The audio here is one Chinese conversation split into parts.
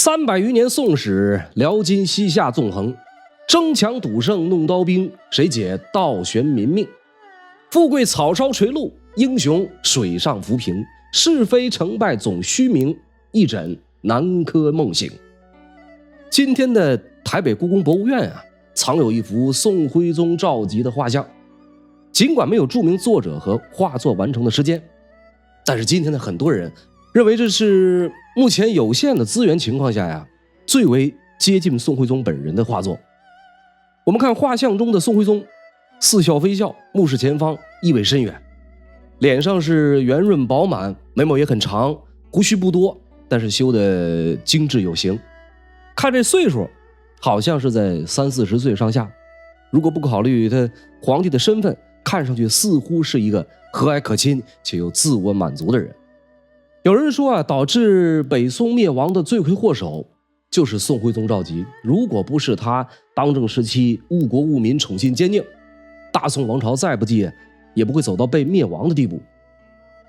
300余年宋史，辽金西夏纵横，争强赌胜弄刀兵，谁解倒悬民命？富贵草梢垂露，英雄水上浮萍。是非成败总虚名，一枕南柯梦醒。今天的台北故宫博物院藏有一幅宋徽宗赵佶的画像。尽管没有注明作者和画作完成的时间，但是今天的很多人认为这是目前有限的资源情况下最为接近宋徽宗本人的画作。我们看画像中的宋徽宗，似笑非笑，目视前方，意味深远。脸上是圆润饱满，眉毛也很长，胡须不多，但是修得精致有型。看这岁数，好像是在30-40岁上下。如果不考虑他皇帝的身份，看上去似乎是一个和蔼可亲且又自我满足的人。有人说导致北宋灭亡的罪魁祸首就是宋徽宗赵佶。如果不是他当政时期误国误民，宠信奸佞，大宋王朝再不济也不会走到被灭亡的地步。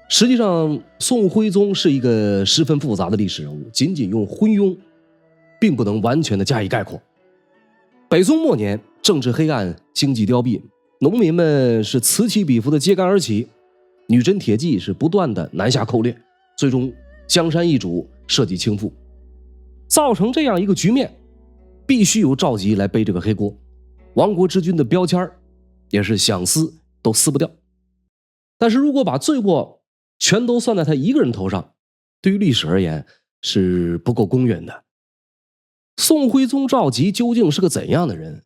实际上，宋徽宗是一个十分复杂的历史人物，仅仅用昏庸并不能完全的加以概括。北宋末年，政治黑暗，经济凋敝，农民们是此起彼伏的揭竿而起，女真铁骑是不断的南下寇掠，最终江山易主，社稷倾覆。造成这样一个局面，必须由赵佶来背这个黑锅。亡国之君的标签也是想撕都撕不掉。但是如果把罪过全都算在他一个人头上，对于历史而言是不够公允的。宋徽宗赵佶究竟是个怎样的人？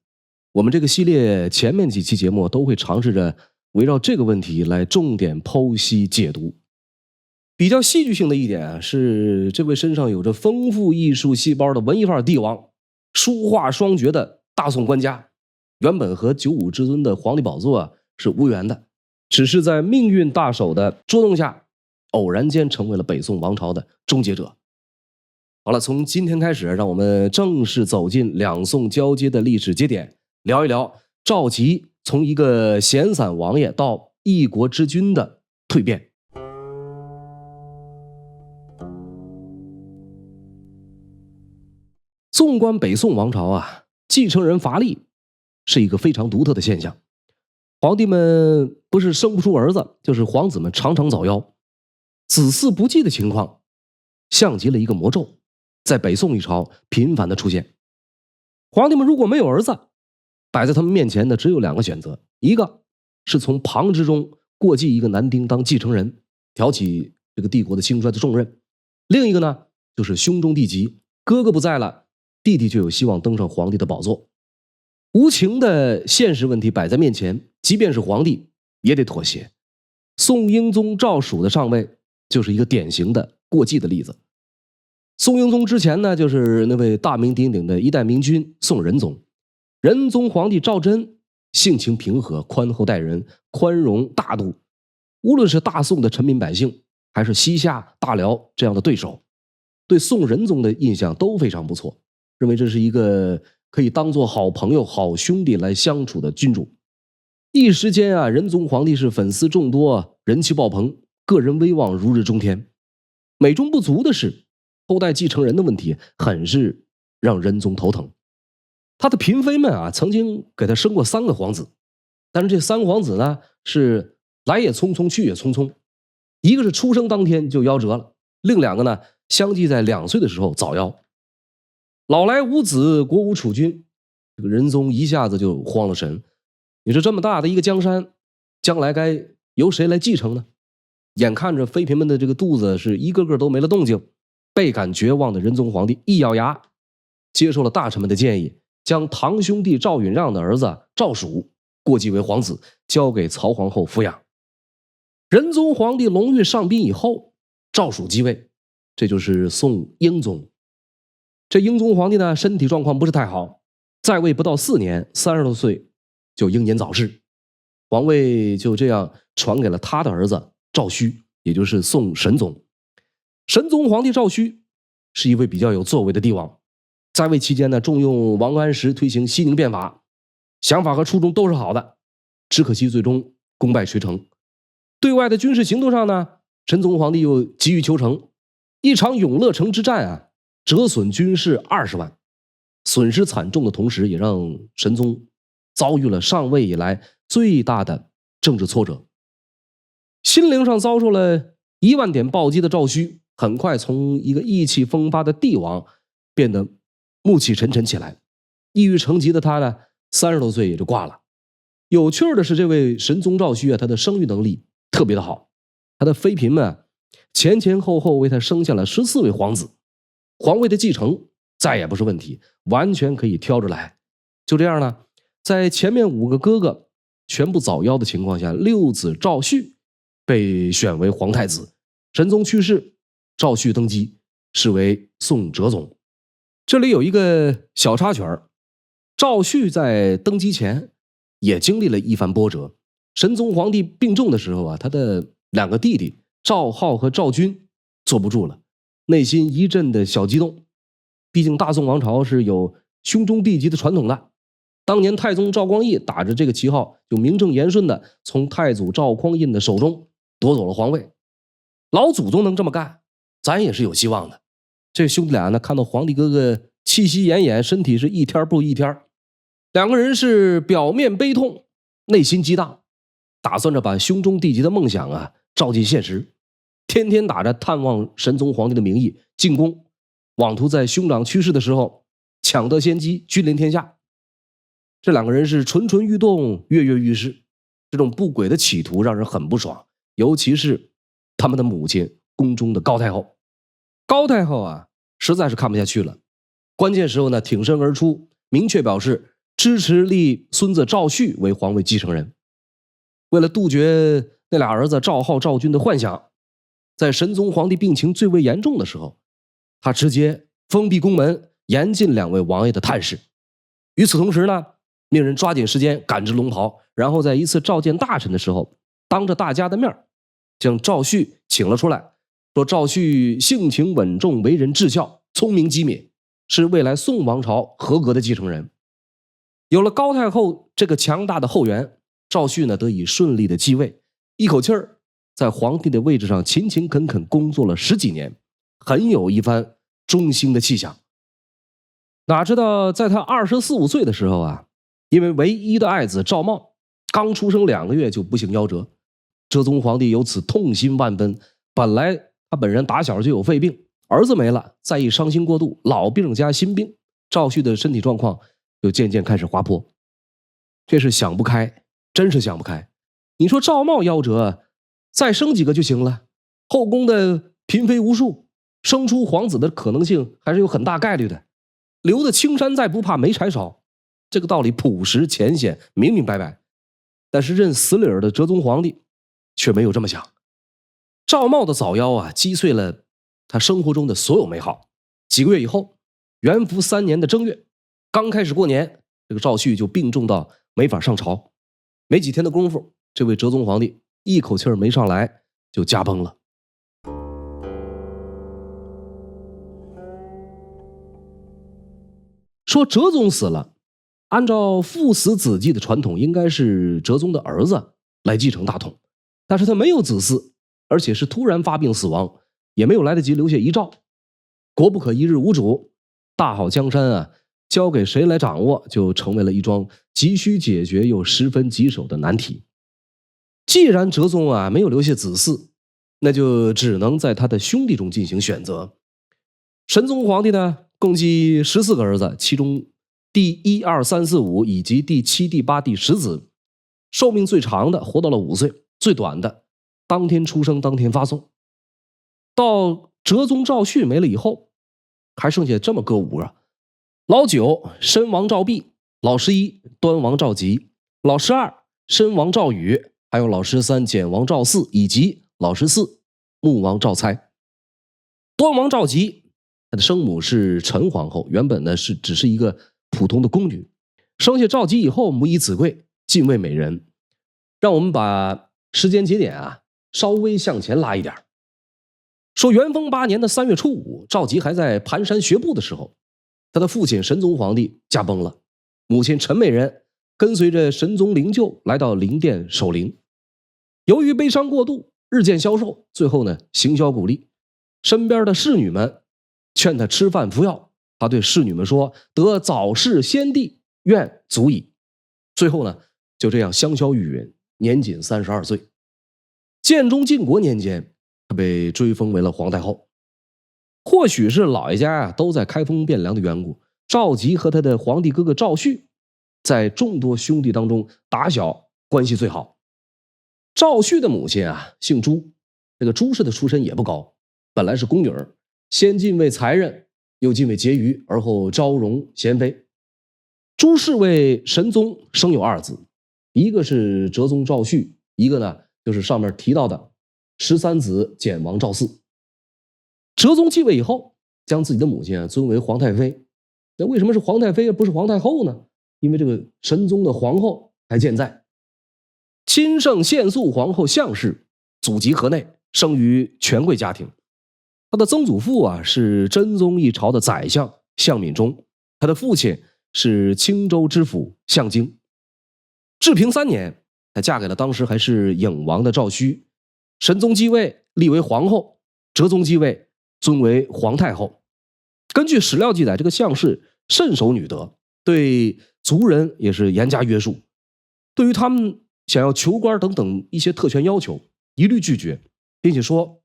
我们这个系列前面几期节目都会尝试着围绕这个问题来重点剖析解读。比较戏剧性的一点是，这位身上有着丰富艺术细胞的文艺范儿帝王，书画双绝的大宋官家，原本和95之尊的皇帝宝座是无缘的，只是在命运大手的捉弄下，偶然间成为了北宋王朝的终结者。好了，从今天开始，让我们正式走进两宋交接的历史节点，聊一聊赵佶从一个闲散王爷到一国之君的蜕变。纵观北宋王朝继承人乏力是一个非常独特的现象。皇帝们不是生不出儿子，就是皇子们常常早夭，子嗣不继的情况像极了一个魔咒，在北宋一朝频繁的出现。皇帝们如果没有儿子，摆在他们面前的只有2个选择，一个是从旁支中过继一个男丁当继承人，挑起这个帝国的兴衰的重任；另一个呢，就是兄终弟及，哥哥不在了，弟弟就有希望登上皇帝的宝座。无情的现实问题摆在面前，即便是皇帝也得妥协。宋英宗赵曙的上位就是一个典型的过继的例子。宋英宗之前呢，就是那位大名鼎鼎的一代明君宋仁宗。仁宗皇帝赵祯性情平和，宽厚待人，宽容大度，无论是大宋的臣民百姓，还是西夏、大辽这样的对手，对宋仁宗的印象都非常不错，认为这是一个可以当作好朋友、好兄弟来相处的君主。一时间仁宗皇帝是粉丝众多，人气爆棚，个人威望如日中天。美中不足的是，后代继承人的问题很是让仁宗头疼。他的嫔妃们曾经给他生过3个皇子，但是这3个皇子呢，是来也匆匆，去也匆匆。一个是出生当天就夭折了，另2个呢，相继在2岁的时候早夭。老来无子，国无储君，这个仁宗一下子就慌了神。你说这么大的一个江山，将来该由谁来继承呢？眼看着妃嫔们的这个肚子是一个个都没了动静，倍感绝望的仁宗皇帝一咬牙，接受了大臣们的建议，将堂兄弟赵允让的儿子赵曙过继为皇子，交给曹皇后抚养。仁宗皇帝龙跃上宾以后，赵曙继位，这就是宋英宗。这英宗皇帝呢，身体状况不是太好，在位不到4年，30多岁就英年早逝，皇位就这样传给了他的儿子赵顼，也就是宋神宗。神宗皇帝赵顼是一位比较有作为的帝王，在位期间呢，重用王安石推行西宁变法，想法和初衷都是好的，只可惜最终功败垂成。对外的军事行动上呢，神宗皇帝又急于求成，一场永乐城之战折损军士20万，损失惨重的同时，也让神宗遭遇了上位以来最大的政治挫折。心灵上遭受了1万点暴击的赵顼，很快从一个意气风发的帝王变得暮气沉沉起来。抑郁成疾的他呢，30多岁也就挂了。有趣的是，这位神宗赵顼啊，他的生育能力特别的好，他的妃嫔们前前后后为他生下了14位皇子，皇位的继承再也不是问题，完全可以挑着来。就这样呢，在前面5个哥哥全部早夭的情况下，六子赵煦被选为皇太子。神宗去世，赵煦登基，是为宋哲宗。这里有一个小插曲儿，赵煦在登基前也经历了一番波折。神宗皇帝病重的时候啊，他的2个弟弟赵浩和赵均坐不住了，内心一阵的小激动。毕竟大宋王朝是有兄终弟及的传统的。当年太宗赵光义打着这个旗号，就名正言顺的从太祖赵匡胤的手中夺走了皇位。老祖宗能这么干，咱也是有希望的。这兄弟俩呢，看到皇帝哥哥气息奄奄，身体是一天不如一天，2个人是表面悲痛，内心激荡，打算着把兄终弟及的梦想啊照进现实，天天打着探望神宗皇帝的名义进宫，妄图在兄长去世的时候抢得先机，君临天下。这2个人是蠢蠢欲动，跃跃欲试，这种不轨的企图让人很不爽，尤其是他们的母亲宫中的高太后。高太后啊，实在是看不下去了，关键时候呢，挺身而出，明确表示支持立孙子赵煦为皇位继承人。为了杜绝那俩儿子赵浩、赵均的幻想，在神宗皇帝病情最为严重的时候，他直接封闭宫门，严禁2位王爷的探视。与此同时呢，命人抓紧时间赶制龙袍，然后在一次召见大臣的时候，当着大家的面将赵煦请了出来，说赵煦性情稳重，为人至孝，聪明机敏，是未来宋王朝合格的继承人。有了高太后这个强大的后援，赵煦呢得以顺利的继位，一口气儿在皇帝的位置上勤勤恳恳工作了10几年，很有一番中兴的气象。哪知道在他24、25岁的时候啊，因为唯一的爱子赵瑁刚出生2个月就不幸夭折，哲宗皇帝由此痛心万分。本来他本人打小就有肺病，儿子没了，再一伤心过度，老病加新病，赵煦的身体状况就渐渐开始滑坡。这是想不开，真是想不开。你说赵瑁夭折，再生几个就行了，后宫的嫔妃无数，生出皇子的可能性还是有很大概率的。留的青山在，不怕没柴烧，这个道理朴实浅显，明明白白。但是认死理儿的哲宗皇帝却没有这么想。赵瑁的早夭啊，击碎了他生活中的所有美好。几个月以后，元符3年的正月，刚开始过年，这个赵煦就病重到没法上朝。没几天的功夫，这位哲宗皇帝一口气儿没上来就驾崩了。说哲宗死了，按照父死子继的传统，应该是哲宗的儿子来继承大统，但是他没有子嗣，而且是突然发病死亡，也没有来得及留下遗诏。国不可一日无主，大好江山啊，交给谁来掌握，就成为了一桩急需解决又十分棘手的难题。既然哲宗啊没有留下子嗣，那就只能在他的兄弟中进行选择。神宗皇帝呢，共计14个儿子，其中第1、2、3、4、5以及第7、第8、第10子，寿命最长的活到了5岁，最短的当天出生当天发送。到哲宗赵煦没了以后，还剩下这么个5个：老9申王赵毖，老11端王赵佶，老12申王赵宇，还有老13简王赵嗣，以及老14穆王赵猜。端王赵佶，他的生母是陈皇后，原本呢只是一个普通的宫女，生下赵佶以后，母以子贵，晋为美人。让我们把时间节点啊稍微向前拉一点。说元丰8年的3月初5，赵佶还在盘山学步的时候，他的父亲神宗皇帝驾崩了，母亲陈美人跟随着神宗灵柩来到灵殿守灵。由于悲伤过度，日渐消瘦，最后呢行销鼓励，身边的侍女们劝他吃饭服药。他对侍女们说：“得早逝先帝，愿足矣。”最后呢，就这样香消玉殒，年仅32岁。建中靖国年间，他被追封为了皇太后。或许是老爷家都在开封汴梁的缘故，赵佶和他的皇帝哥哥赵煦在众多兄弟当中打小关系最好。赵煦的母亲姓朱，这个朱氏的出身也不高，本来是宫女儿，先晋为才人，又晋为婕妤，而后昭容贤妃。朱氏为神宗生有2子，一个是哲宗赵煦，一个呢就是上面提到的13子简王赵嗣。哲宗继位以后，将自己的母亲尊为皇太妃。那为什么是皇太妃不是皇太后呢？因为这个神宗的皇后还健在。亲圣献肃皇后项氏，祖籍河内，生于权贵家庭。他的曾祖父是真宗一朝的宰相项敏忠，他的父亲是青州知府项京。治平3年，她嫁给了当时还是颖王的赵煦。神宗继位，立为皇后；哲宗继位，尊为皇太后。根据史料记载，这个项氏甚守女德，对族人也是严加约束，对于他们想要求官等等一些特权要求，一律拒绝，并且说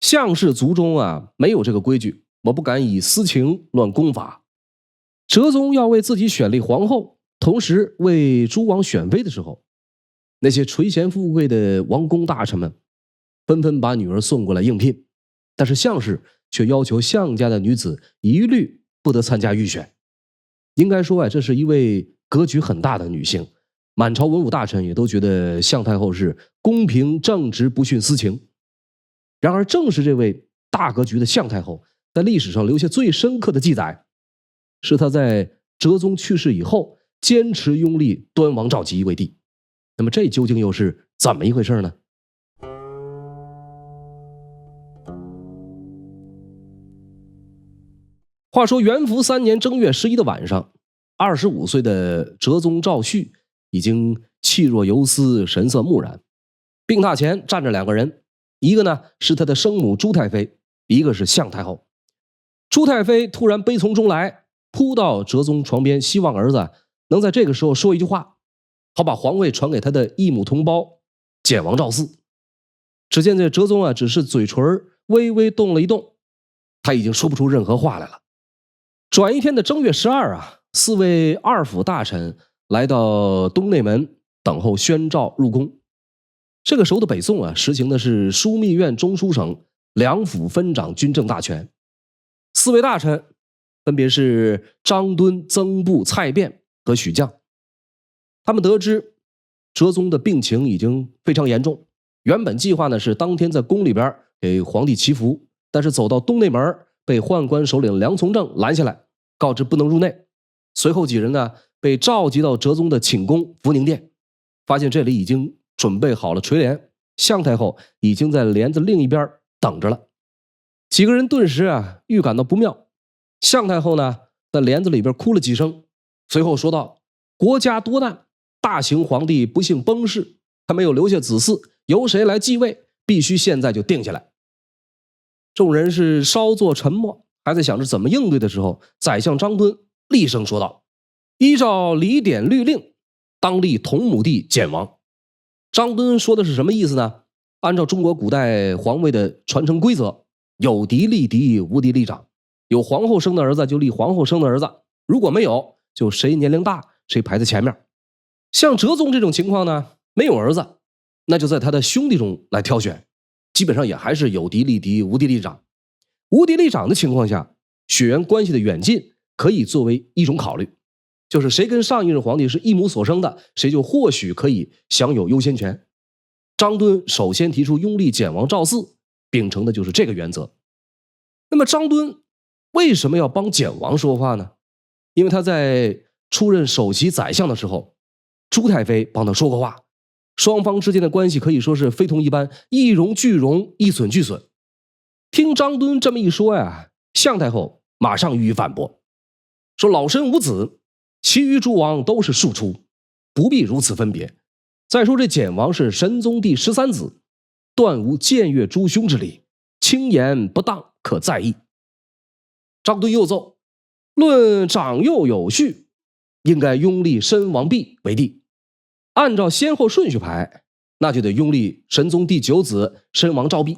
项氏族中没有这个规矩，我不敢以私情乱公法。哲宗要为自己选立皇后，同时为诸王选妃的时候，那些垂涎富贵的王公大臣们纷纷把女儿送过来应聘，但是项氏却要求项家的女子一律不得参加预选。应该说这是一位格局很大的女性，满朝文武大臣也都觉得项太后是公平正直，不徇私情。然而正是这位大格局的项太后，在历史上留下最深刻的记载，是她在哲宗去世以后坚持拥立端王赵佶为帝。那么这究竟又是怎么一回事呢？话说元符3年正月11的晚上，25岁的哲宗赵煦已经气若游丝，神色木然。病榻前站着2个人，一个呢是他的生母朱太妃，一个是项太后。朱太妃突然悲从中来，扑到哲宗床边，希望儿子能在这个时候说一句话，好把皇位传给他的异母同胞简王赵嗣。只见这哲宗只是嘴唇微微动了一动，他已经说不出任何话来了。转一天的正月12，4位二府大臣来到东内门等候宣诏入宫。这个时候的北宋实行的是枢密院中书省2府分掌军政大权。4位大臣分别是张敦、曾布、蔡卞和许将。他们得知哲宗的病情已经非常严重，原本计划呢是当天在宫里边给皇帝祈福，但是走到东内门被宦官首领梁从政拦下来，告知不能入内。随后几人呢被召集到哲宗的寝宫福宁殿，发现这里已经准备好了垂帘，项太后已经在帘子另一边等着了。几个人顿时预感到不妙。项太后呢在帘子里边哭了几声，随后说道：“国家多难，大行皇帝不幸崩逝，他没有留下子嗣，由谁来继位，必须现在就定下来。”众人是稍作沉默，还在想着怎么应对的时候，宰相张敦厉声说道：“依照礼典律令，当立同母弟简王。”张敦说的是什么意思呢？按照中国古代皇位的传承规则，有嫡立嫡，无嫡立长。有皇后生的儿子就立皇后生的儿子，如果没有，就谁年龄大谁排在前面。像哲宗这种情况呢，没有儿子，那就在他的兄弟中来挑选，基本上也还是有嫡立嫡，无嫡立长。无嫡立长的情况下，血缘关系的远近可以作为一种考虑，就是谁跟上一任皇帝是一母所生的，谁就或许可以享有优先权。张敦首先提出拥立简王赵嗣，秉承的就是这个原则。那么张敦为什么要帮简王说话呢？因为他在出任首席宰相的时候，朱太妃帮他说过话，双方之间的关系可以说是非同一般，一荣俱荣，一损俱损。听张敦这么一说项太后马上予以反驳，说老身无子，其余诸王都是庶出，不必如此分别。再说这简王是神宗第13子，断无僭越诸兄之理，轻言不当可在意。张敦又奏：论长幼有序，应该拥立申王弼为帝。按照先后顺序排，那就得拥立神宗第9子申王赵弼。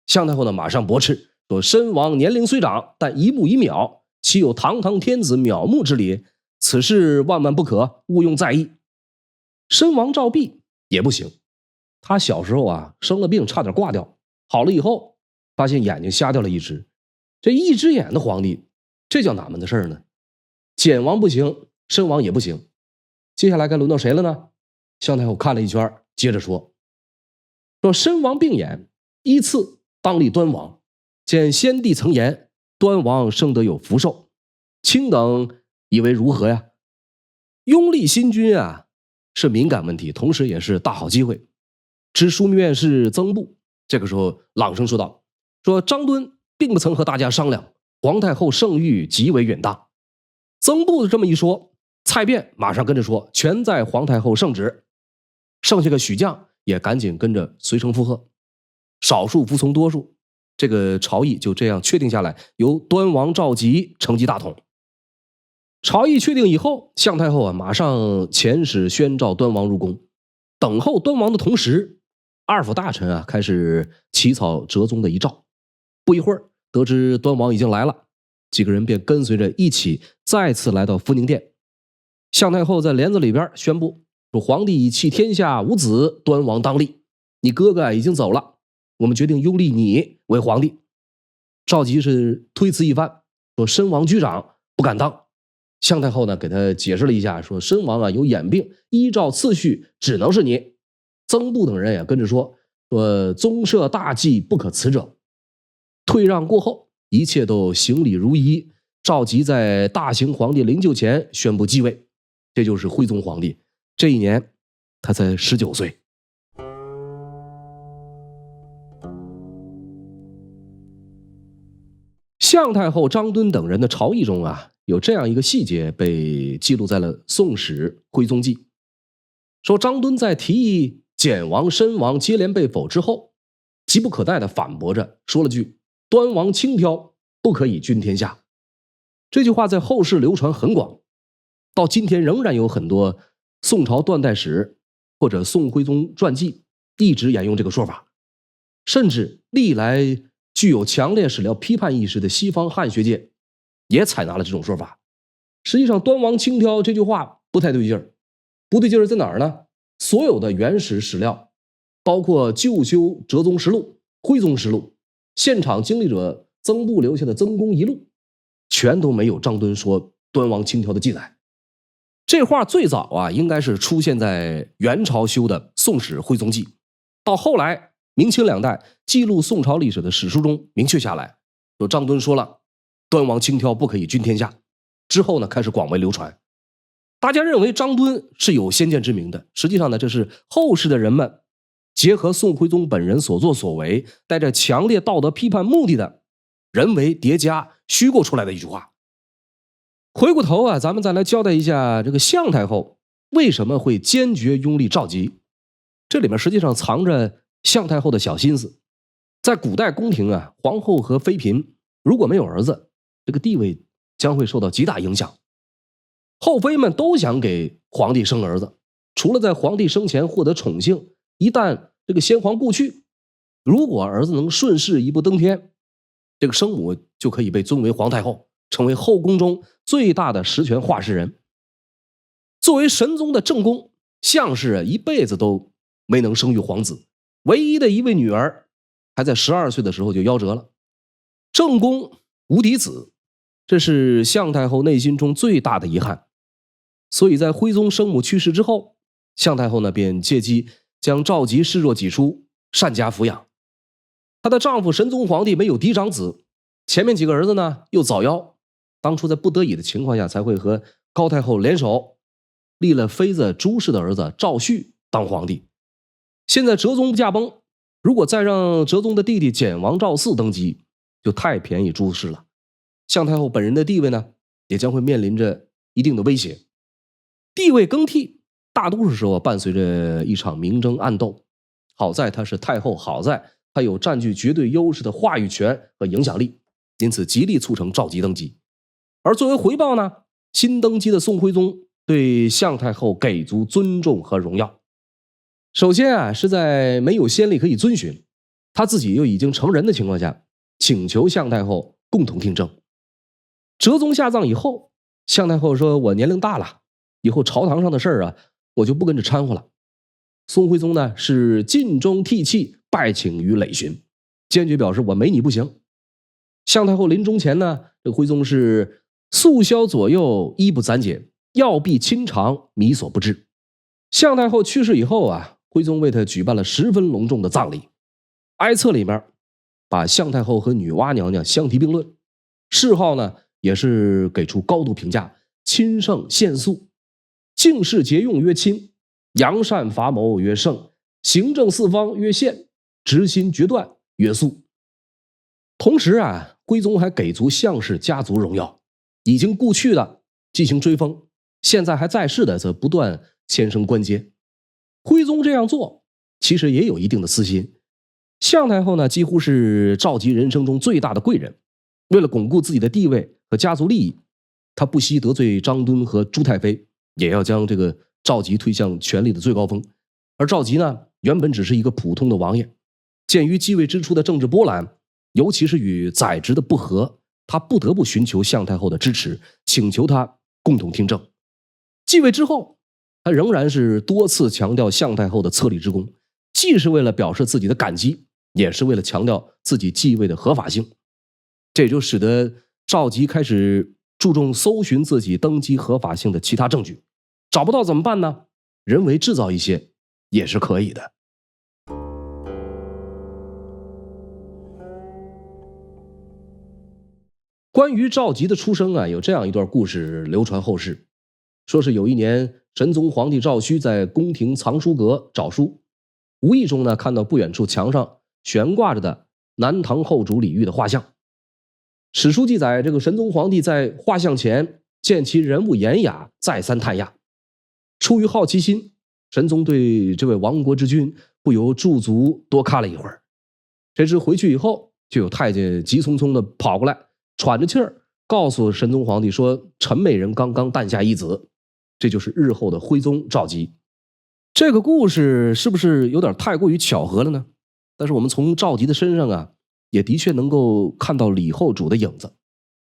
向太后呢马上驳斥说：申王年龄虽长，但一步一秒，岂有堂堂天子渺目之理？此事万万不可，勿用在意。申王赵弼也不行，他小时候啊生了病，差点挂掉，好了以后发现眼睛瞎掉了一只，这一只眼的皇帝，这叫哪门子事儿呢？简王不行，申王也不行，接下来该轮到谁了呢？向太后看了一圈，接着说：申王病眼，依次当立端王。见先帝曾言，端王生得有福寿，卿等以为如何呀？拥立新君啊，是敏感问题，同时也是大好机会。知枢密院事曾布这个时候朗声说道：说张敦并不曾和大家商量，皇太后圣谕极为远大。曾布这么一说，蔡卞马上跟着说：全在皇太后圣旨。剩下个许将也赶紧跟着随声附和，少数服从多数，这个朝议就这样确定下来，由端王赵佶承继大统。朝议确定以后，向太后马上遣使宣召端王入宫。等候端王的同时，二府大臣开始起草哲宗的遗诏。不一会儿，得知端王已经来了，几个人便跟随着一起再次来到福宁殿。向太后在帘子里边宣布说：皇帝已弃天下无子，端王当立。你哥哥已经走了，我们决定拥立你为皇帝。赵佶是推辞一番，说申王居长，不敢当。向太后呢给他解释了一下，说申王有眼病，依照次序只能是你。曾布等人也跟着说宗社大计，不可辞者。退让过后，一切都行礼如仪。赵佶在大行皇帝灵柩前宣布继位，这就是徽宗皇帝。这一年他才19岁。向太后、张敦等人的朝议中有这样一个细节被记录在了《宋史·徽宗记》，说张敦在提议简王、申王接连被否之后，急不可待地反驳着，说了句：端王轻佻，不可以君天下。这句话在后世流传很广，到今天仍然有很多宋朝断代史或者宋徽宗传记一直沿用这个说法，甚至历来具有强烈史料批判意识的西方汉学界也采纳了这种说法。实际上端王轻佻这句话不太对劲儿，不对劲儿在哪儿呢？所有的原始史料，包括旧修哲宗实录、徽宗实录、现场经历者曾布留下的曾公遗录，全都没有张敦说端王轻佻的记载。这话最早应该是出现在元朝修的《宋史·徽宗记》，到后来明清两代记录宋朝历史的史书中明确下来，说张敦说了端王轻佻，不可以君天下。之后呢，开始广为流传。大家认为张敦是有先见之明的，实际上呢，这是后世的人们结合宋徽宗本人所作所为，带着强烈道德批判目的的人为叠加虚构出来的一句话。回过头咱们再来交代一下这个向太后为什么会坚决拥立赵佶。这里面实际上藏着向太后的小心思。在古代宫廷皇后和妃嫔如果没有儿子，这个地位将会受到极大影响。后妃们都想给皇帝生儿子，除了在皇帝生前获得宠幸，一旦这个先皇故去，如果儿子能顺势一步登天，这个生母就可以被尊为皇太后，成为后宫中最大的实权话事人。作为神宗的正宫，向氏一辈子都没能生育皇子，唯一的一位女儿还在12岁的时候就夭折了。正宫无嫡子，这是向太后内心中最大的遗憾。所以在徽宗生母去世之后，向太后呢便借机将赵佶视若己出，善加抚养。她的丈夫神宗皇帝没有嫡长子，前面几个儿子呢又早夭，当初在不得已的情况下才会和高太后联手立了妃子朱氏的儿子赵煦当皇帝。现在哲宗驾崩，如果再让哲宗的弟弟简王赵嗣登基，就太便宜朱氏了。向太后本人的地位呢也将会面临着一定的威胁。地位更替大多数时候伴随着一场明争暗斗，好在她是太后，好在她有占据绝对优势的话语权和影响力。因此极力促成赵佶登基。而作为回报呢，新登基的宋徽宗对向太后给足尊重和荣耀。首先啊，是在没有先例可以遵循，他自己又已经成人的情况下，请求向太后共同听政。哲宗下葬以后，向太后说：“我年龄大了，以后朝堂上的事儿啊，我就不跟着掺和了。”宋徽宗呢是尽忠涕泣，拜请于累寻，坚决表示我没你不行。向太后临终前呢，这个徽宗是素宵左右，衣不攒解，药必亲尝，米所不至。向太后去世以后啊，徽宗为她举办了十分隆重的葬礼，哀册里面把向太后和女娲娘娘相提并论，谥号呢也是给出高度评价，亲圣献肃，敬事节用曰亲，扬善伐谋曰圣，行政四方曰宪，执心决断曰肃。同时啊，徽宗还给足向氏家族荣耀，已经故去的进行追封，现在还在世的则不断迁升官阶。徽宗这样做其实也有一定的私心，向太后呢几乎是赵佶人生中最大的贵人，为了巩固自己的地位和家族利益，他不惜得罪张敦和朱太妃，也要将这个赵佶推向权力的最高峰。而赵佶呢原本只是一个普通的王爷，鉴于继位之初的政治波澜，尤其是与宰执的不和，他不得不寻求向太后的支持，请求他共同听政。继位之后，他仍然是多次强调向太后的册立之功，既是为了表示自己的感激，也是为了强调自己继位的合法性。这也就使得赵佶开始注重搜寻自己登基合法性的其他证据，找不到怎么办呢？人为制造一些也是可以的。关于赵佶的出生啊，有这样一段故事流传后世，说是有一年神宗皇帝赵顼在宫廷藏书阁找书，无意中呢看到不远处墙上悬挂着的南唐后主李煜的画像。史书记载，这个神宗皇帝在画像前见其人物严雅，再三叹讶。出于好奇心，神宗对这位亡国之君不由驻足多看了一会儿。谁知回去以后，就有太监急匆匆的跑过来，喘着气儿告诉神宗皇帝说，陈美人刚刚诞下一子，这就是日后的徽宗赵佶。这个故事是不是有点太过于巧合了呢？但是我们从赵佶的身上啊，也的确能够看到李后主的影子。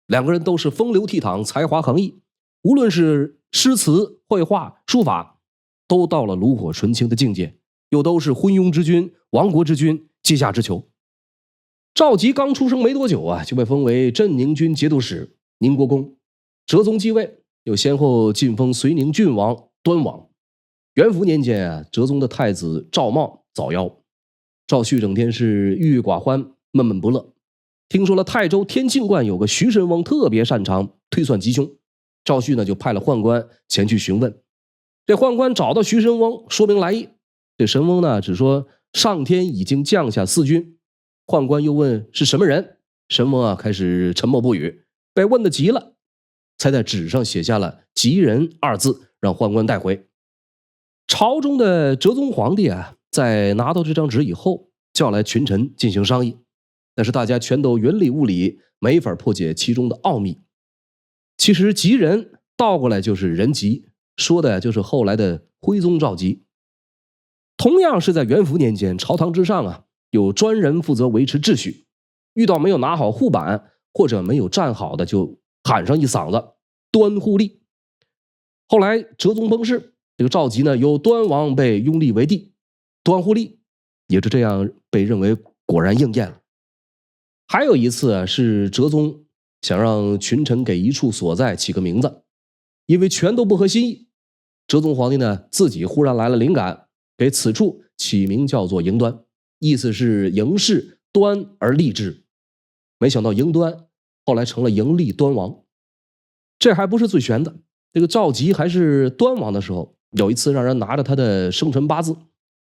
两个人都是风流倜傥，才华横溢，无论是诗词、绘画、书法，都到了炉火纯青的境界，又都是昏庸之君、亡国之君、阶下之囚。赵佶刚出生没多久啊，就被封为镇宁军节度使、宁国公。哲宗继位，又先后晋封绥宁郡王、端王。元符年间啊，哲宗的太子赵茂早夭，赵煦整天是郁郁寡欢，闷闷不乐。听说了泰州天庆观有个徐神翁特别擅长推算吉凶，赵煦呢就派了宦官前去询问。这宦官找到徐神翁，说明来意。这神翁呢只说上天已经降下4军。宦官又问是什么人，神翁啊开始沉默不语，被问得急了，才在纸上写下了吉人2字，让宦官带回。朝中的哲宗皇帝啊，在拿到这张纸以后，叫来群臣进行商议，但是大家全都云里雾里，没法破解其中的奥秘。其实吉人倒过来就是人吉，说的就是后来的徽宗赵佶。同样是在元符年间，朝堂之上啊，有专人负责维持秩序，遇到没有拿好护板或者没有站好的，就喊上一嗓子端护吏。后来哲宗崩逝，这个赵佶呢由端王被拥立为帝，端护吏也是这样被认为果然应验了。还有一次是哲宗想让群臣给一处所在起个名字，因为全都不合心意，哲宗皇帝呢自己忽然来了灵感，给此处起名叫做迎端，意思是迎氏端而立之。没想到迎端后来成了迎立端王。这还不是最悬的，这个赵佶还是端王的时候，有一次让人拿着他的生辰八字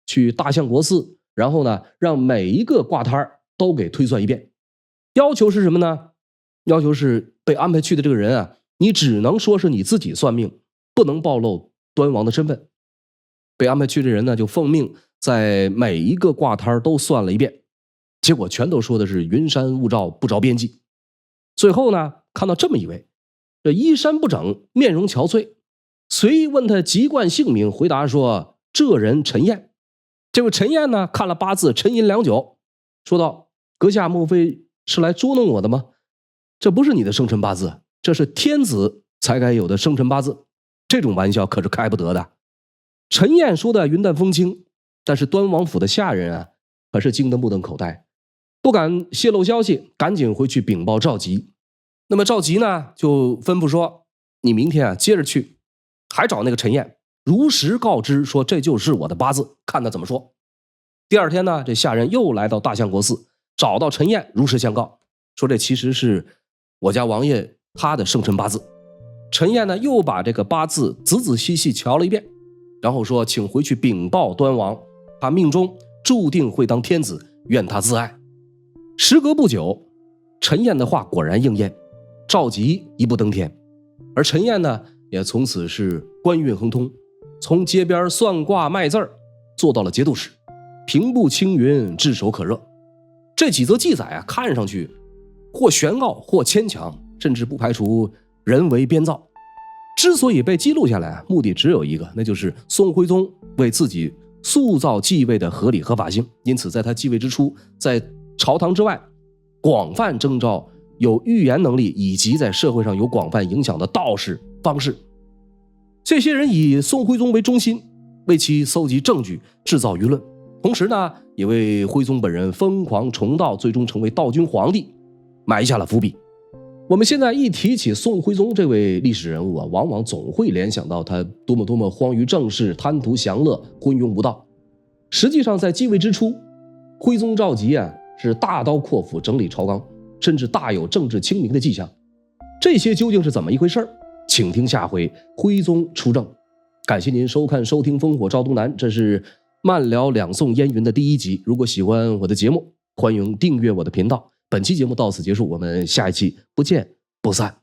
去大相国寺，然后呢让每一个挂摊都给推算一遍。要求是什么呢？要求是被安排去的这个人啊，你只能说是你自己算命，不能暴露端王的身份。被安排去的人呢，就奉命在每一个挂摊都算了一遍，结果全都说的是云山雾罩，不着边际。最后呢，看到这么一位，这衣衫不整，面容憔悴，随意问他籍贯姓名，回答说这人陈彦。这位陈彦呢，看了八字，沉吟良久，说道：阁下莫非是来捉弄我的吗？这不是你的生辰八字，这是天子才该有的生辰八字，这种玩笑可是开不得的。陈彦说的云淡风轻，但是端王府的下人啊，可是惊得目瞪口呆，不敢泄露消息，赶紧回去禀报赵佶。那么赵佶呢，就吩咐说：你明天啊接着去，还找那个陈彦，如实告知说这就是我的八字，看他怎么说。第二天呢，这下人又来到大相国寺，找到陈彦，如实相告，说这其实是我家王爷他的生辰八字。陈彦呢，又把这个八字仔仔细细瞧了一遍，然后说：请回去禀报端王，他命中注定会当天子，愿他自爱。时隔不久，陈彦的话果然应验，赵佶一步登天，而陈彦呢，也从此是官运亨通，从街边算卦卖字儿做到了节度使，平步青云，炙手可热。这几则记载啊，看上去或玄奥或牵强，甚至不排除人为编造。之所以被记录下来，目的只有一个，那就是宋徽宗为自己塑造继位的合理合法性。因此在他继位之初，在朝堂之外广泛征召有预言能力以及在社会上有广泛影响的道士方士，这些人以宋徽宗为中心，为其搜集证据，制造舆论，同时呢，也为徽宗本人疯狂崇道，最终成为道君皇帝埋下了伏笔。我们现在一提起宋徽宗这位历史人物啊，往往总会联想到他多么荒于政事，贪图享乐，昏庸无道。实际上在继位之初，徽宗赵佶啊是大刀阔斧整理朝纲，甚至大有政治清明的迹象。这些究竟是怎么一回事？请听下回徽宗出征。感谢您收看收听烽火照东南，这是慢聊两宋烟云的第1集。如果喜欢我的节目，欢迎订阅我的频道。本期节目到此结束，我们下一期不见不散。